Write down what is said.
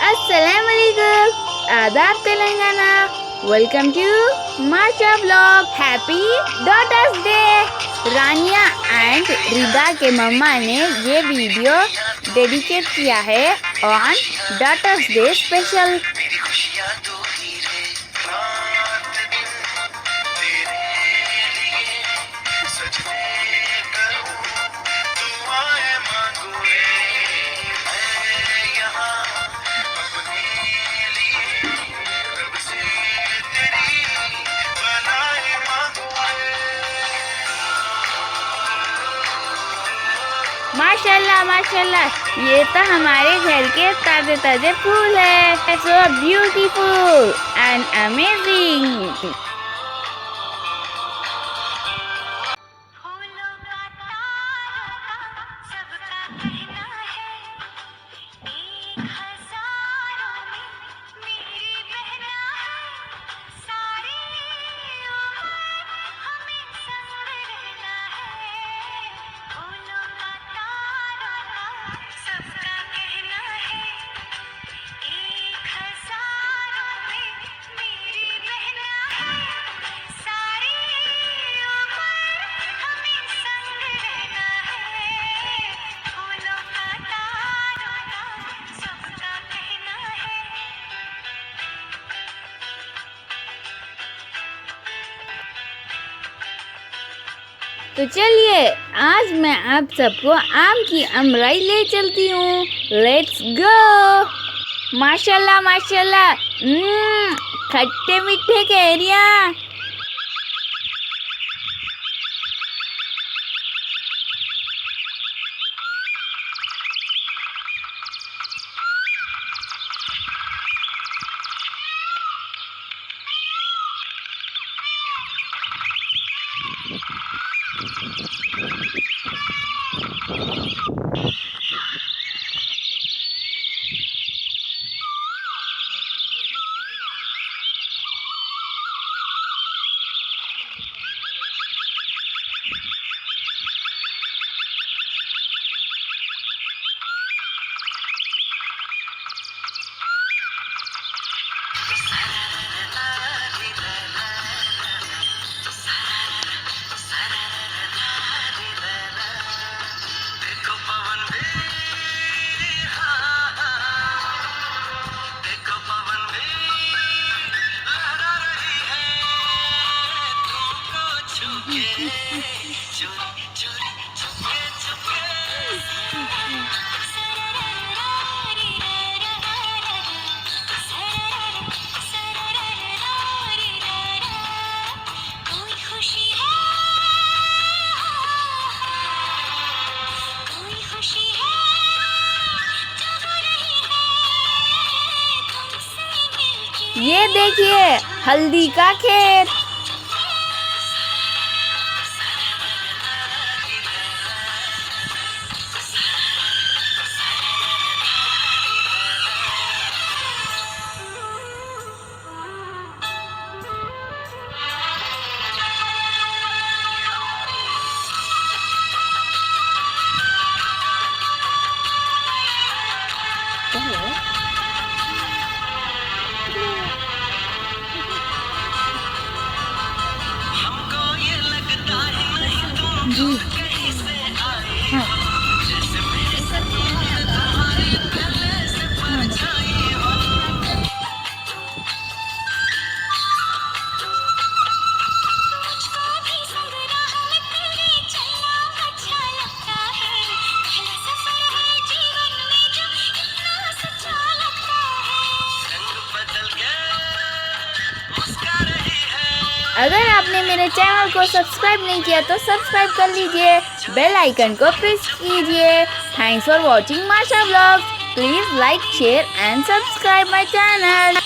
अस्सलामुअलैकुम, आदाब Telangana. Welcome to Masha vlog. Happy daughters day. Rania and Rida के मम्मा ने ये वीडियो डेडिकेट किया है ऑन डॉटर्स डे स्पेशल। माशाल्लाह माशाल्लाह, ये तो हमारे घर के ताजे ताजे फूल है। So beautiful and amazing. तो चलिए आज मैं आप सबको आम की अमराई ले चलती हूँ। Let's go. माशाल्लाह माशाल्लाह, खट्टे मीठे कैरियाँ। ये देखिए हल्दी का खेत। अगर आपने मेरे चैनल को सब्सक्राइब नहीं किया तो सब्सक्राइब कर लीजिए, बेल आइकन को प्रेस कीजिए। थैंक्स फॉर वॉचिंग माशा vlogs. Please like, share and subscribe my channel.